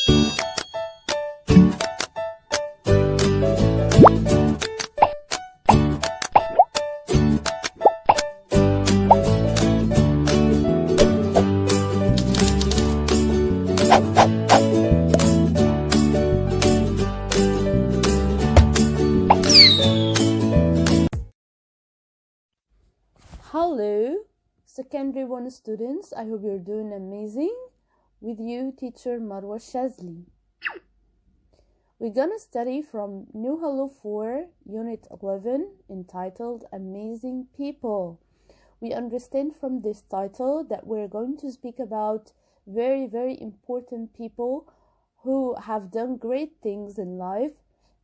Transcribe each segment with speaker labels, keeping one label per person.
Speaker 1: Hello, Secondary 1 students. I hope you're doing amazing. With you, teacher Marwa Shazli. We're gonna study from New Hello 4, Unit 11, entitled Amazing People. We understand from this title that we're going to speak about very, very important people who have done great things in life.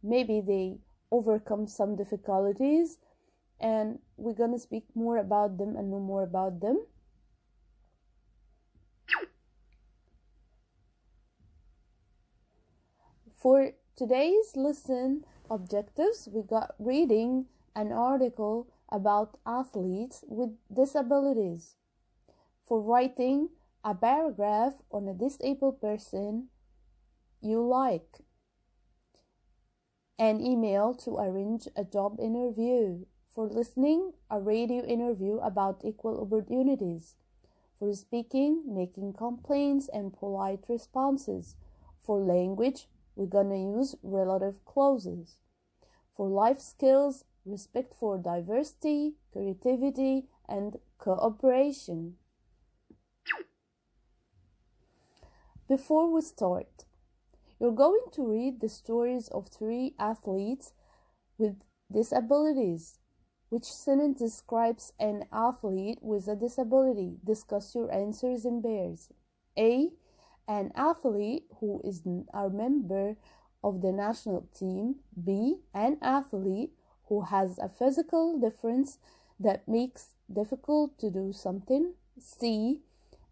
Speaker 1: Maybe they overcome some difficulties, and we're going to speak more about them and know more about them. For today's lesson objectives, we got reading an article about athletes with disabilities. For writing a paragraph on a disabled person you like. An email to arrange a job interview. For listening, a radio interview about equal opportunities. For speaking, making complaints and polite responses. For language, we're gonna use relative clauses. For life skills, respect for diversity, creativity, and cooperation. Before we start, you're going to read the stories of 3 athletes with disabilities. Which sentence describes an athlete with a disability? Discuss your answers in pairs. A. An athlete who is a member of the national team. B. An athlete who has a physical difference that makes it difficult to do something. C.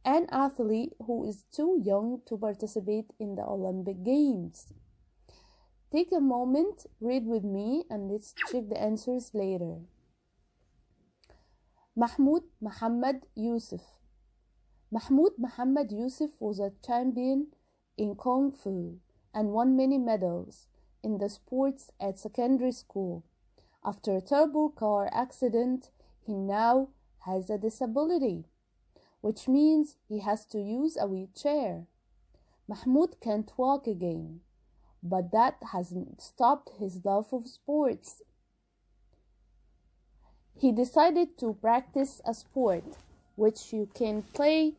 Speaker 1: An athlete who is too young to participate in the Olympic Games. Take a moment, read with me, and let's check the answers later. Mahmoud Muhammad Yusuf. Mahmoud Muhammad Yusuf was a champion in Kung Fu and won many medals in the sports at secondary school. After a terrible car accident, he now has a disability, which means he has to use a wheelchair. Mahmoud can't walk again, but that hasn't stopped his love of sports. He decided to practice a sport which you can play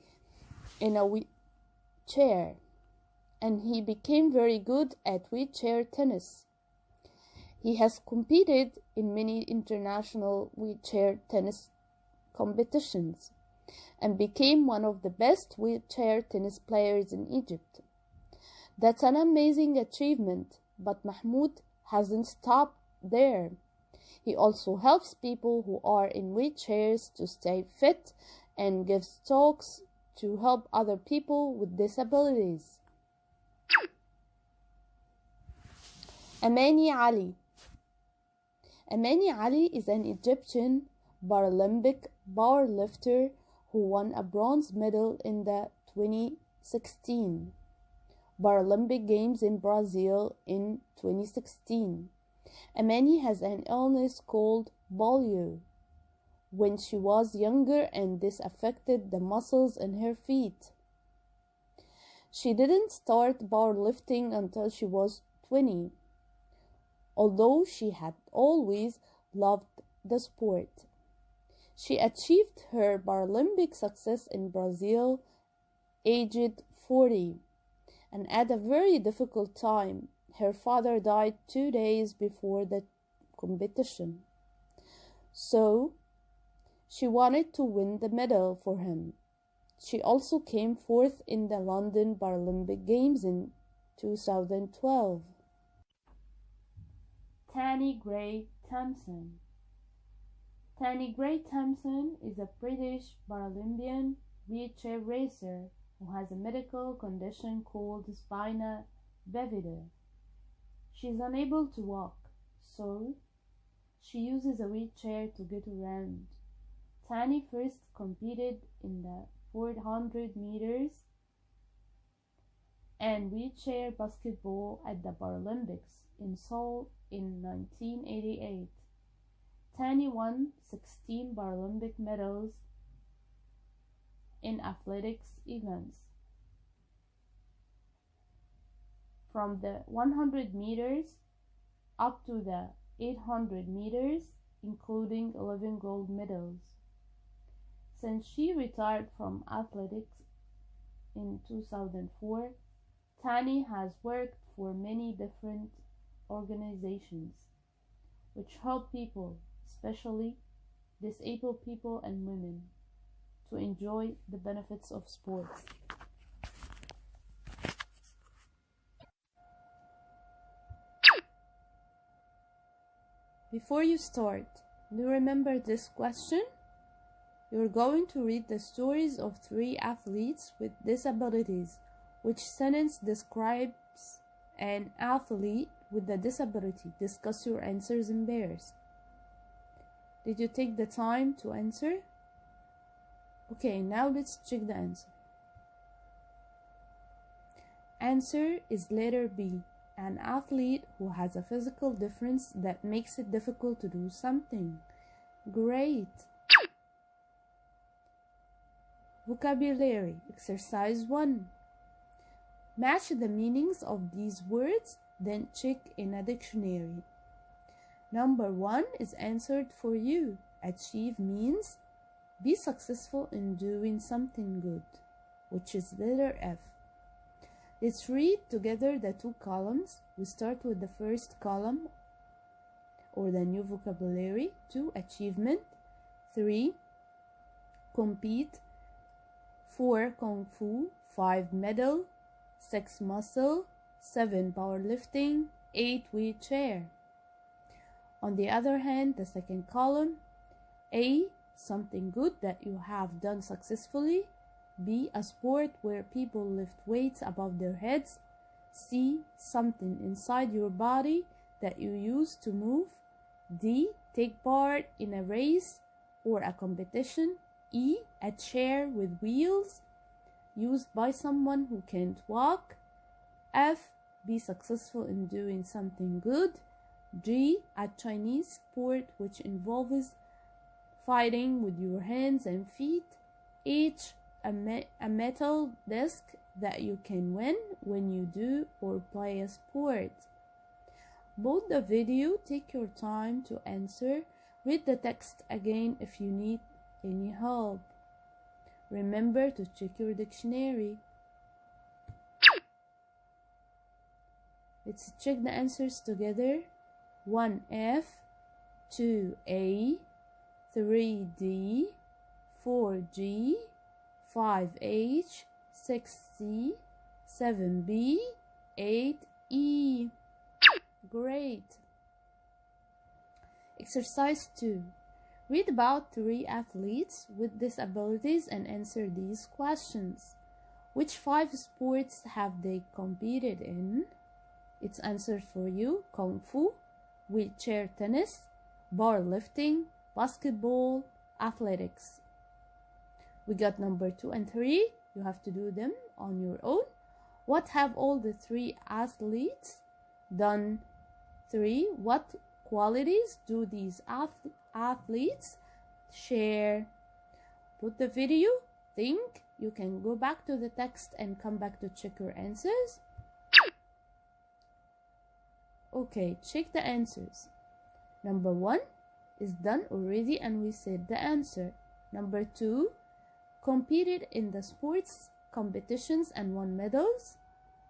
Speaker 1: in a wheelchair, and he became very good at wheelchair tennis. He has competed in many international wheelchair tennis competitions and became one of the best wheelchair tennis players in Egypt. That's an amazing achievement, but Mahmoud hasn't stopped there. He also helps people who are in wheelchairs to stay fit and gives talks to help other people with disabilities. Amani Ali. Amani Ali is an Egyptian Paralympic powerlifter who won a bronze medal in the 2016 Paralympic Games in Brazil in 2016. Amani has an illness called polio when she was younger, and this affected the muscles in her feet. She didn't start powerlifting until she was 20, although she had always loved the sport. She achieved her Paralympic success in Brazil aged 40, and at a very difficult time. Her father died 2 days before the competition, so she wanted to win the medal for him. She also came fourth in the London Paralympic Games in 2012. Tanni Grey-Thompson. Tanni Grey-Thompson is a British Paralympian wheelchair racer who has a medical condition called spina bifida. She is unable to walk, so she uses a wheelchair to get around. Tanni first competed in the 400 meters and wheelchair basketball at the Paralympics in Seoul in 1988. Tani won 16 Paralympic medals in athletics events. From the 100 meters up to the 800 meters, including 11 gold medals. Since she retired from athletics in 2004, Tani has worked for many different organizations which help people, especially disabled people and women, to enjoy the benefits of sports. Before you start, do you remember this question? You're going to read the stories of 3 athletes with disabilities. Which sentence describes an athlete with a disability? Discuss your answers in pairs. Did you take the time to answer? Okay, now let's check the answer. Answer is letter B. An athlete who has a physical difference that makes it difficult to do something. Great. Vocabulary. Exercise 1. Match the meanings of these words, then check in a dictionary. Number 1 is answered for you. Achieve means be successful in doing something good, which is letter F. Let's read together the 2 columns. We start with the first column, or the new vocabulary. 2. Achievement. 3. Compete. 4. Kung Fu. 5. Medal. 6. Muscle. 7. Powerlifting. 8. Wheelchair. On the other hand, the second column. A. Something good that you have done successfully. B. A sport where people lift weights above their heads. C. Something inside your body that you use to move. D. Take part in a race or a competition. E. A chair with wheels used by someone who can't walk. F. Be successful in doing something good. G. A Chinese sport which involves fighting with your hands and feet. H. A metal disc that you can win when you do or play a sport. Pause the video, take your time to answer. Read the text again if you need any help. Remember to check your dictionary. Let's check the answers together. 1F, 2A, 3D, 4G, 5H, 6C, 7B, 8E. Great. Exercise 2. Read about 3 athletes with disabilities and answer these questions. Which 5 sports have they competed in? It's answered for you. Kung Fu, wheelchair tennis, powerlifting, basketball, athletics. We got number 2 and 3. You have to do them on your own. What have all the 3 athletes done? 3. What qualities do these athletes share? Put the video, think. You can go back to the text and come back to check your answers. Okay, check the answers. Number 1 is done already and we said the answer. Number 2, competed in the sports competitions and won medals.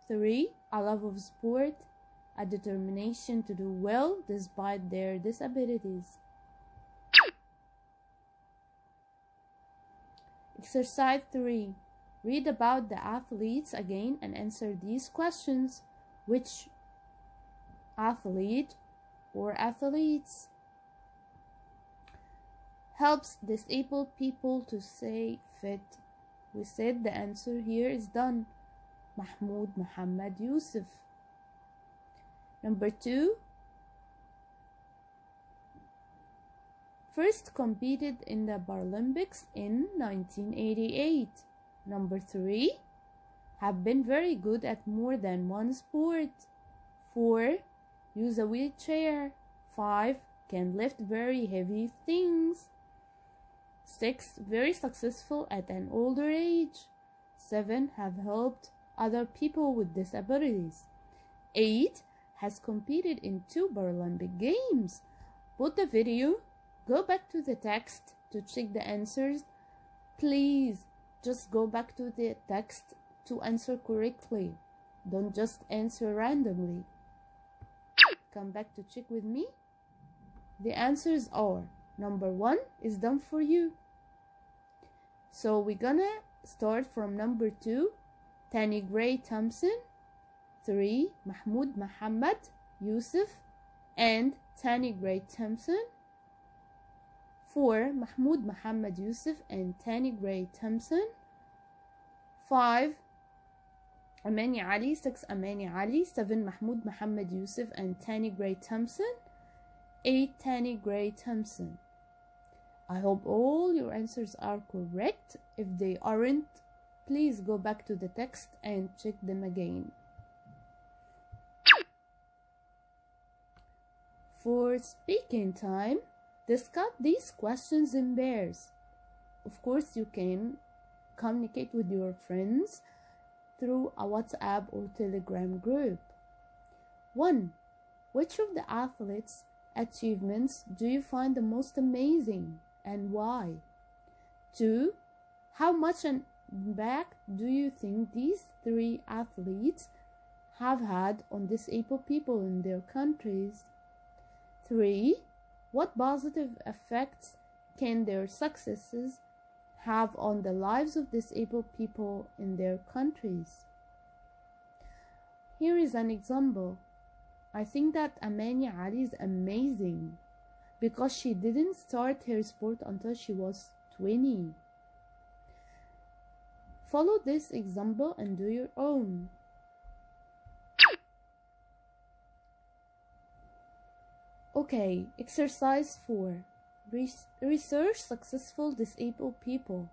Speaker 1: 3, a love of sport, a determination to do well despite their disabilities. Exercise 3. Read about the athletes again and answer these questions. Which athlete or athletes helps disabled people to stay fit? We said the answer here is done. Mahmoud Muhammad Yusuf. Number 2, first competed in the Paralympics in 1988. Number 3, have been very good at more than one sport. 4. Use a wheelchair. 5. Can lift very heavy things. 6. Very successful at an older age. 7. Have helped other people with disabilities. 8. Has competed in 2 Paralympic Games. Put the video, go back to the text to check the answers. Please, just go back to the text to answer correctly. Don't just answer randomly. Come back to check with me. The answers are, number 1 is done for you. So we're gonna start from number 2, Tani Gray Thompson. 3, Mahmoud Muhammad Yusuf and Tani Gray Thompson. 4, Mahmoud Muhammad Yusuf and Tani Gray Thompson. 5, Amani Ali. 6, Amani Ali. 7, Mahmoud Muhammad Yusuf and Tani Gray Thompson. 8, Tani Gray Thompson. I hope all your answers are correct. If they aren't, please go back to the text and check them again. For speaking time, discuss these questions in pairs. Of course, you can communicate with your friends through a WhatsApp or Telegram group. 1. Which of the athletes' achievements do you find the most amazing and why? 2. How much an impact do you think these 3 athletes have had on disabled people in their countries? 3. What positive effects can their successes have on the lives of disabled people in their countries? Here is an example. I think that Amani Ali is amazing because she didn't start her sport until she was 20. Follow this example and do your own. Okay, exercise 4. Research successful disabled people.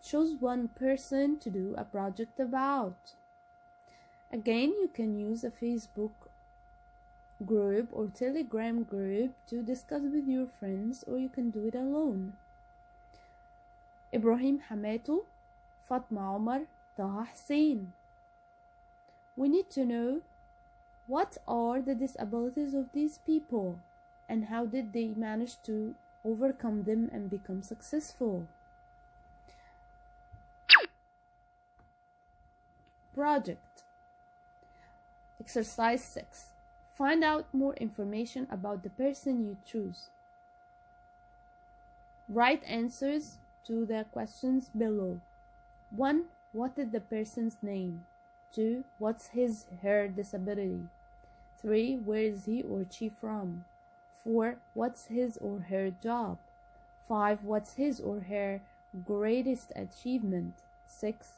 Speaker 1: Choose one person to do a project about. Again, you can use a Facebook group or Telegram group to discuss with your friends, or you can do it alone. Ibrahim Hamato, Fatma Omar, Taha Hussein. We need to know what are the disabilities of these people and how did they manage to overcome them and become successful. Project. Exercise 6. Find out more information about the person you choose. Write answers to the questions below. 1. What is the person's name? 2. What's her disability? 3. Where is he or she from? 4. What's his or her job? 5. What's his or her greatest achievement? 6.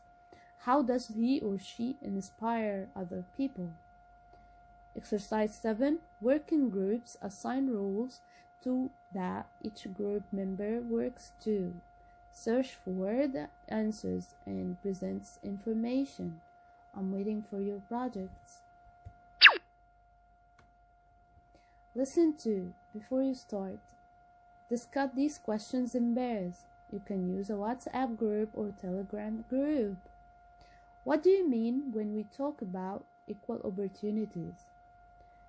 Speaker 1: How does he or she inspire other people? Exercise 7. Work in groups. Assign roles to that each group member works to. Search for the answers and presents information. I'm waiting for your projects. Listen to before you start. Discuss these questions in pairs. You can use a WhatsApp group or Telegram group. What do you mean when we talk about equal opportunities?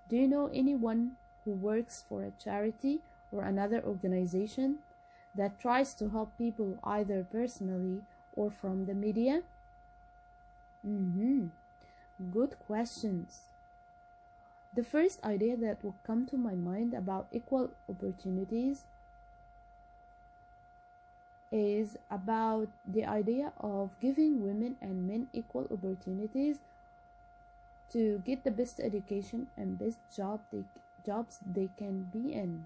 Speaker 1: Do you know anyone who works for a charity or another organization that tries to help people either personally or from the media? Good questions. The first idea that will come to my mind about equal opportunities is about the idea of giving women and men equal opportunities to get the best education and best jobs they can be in.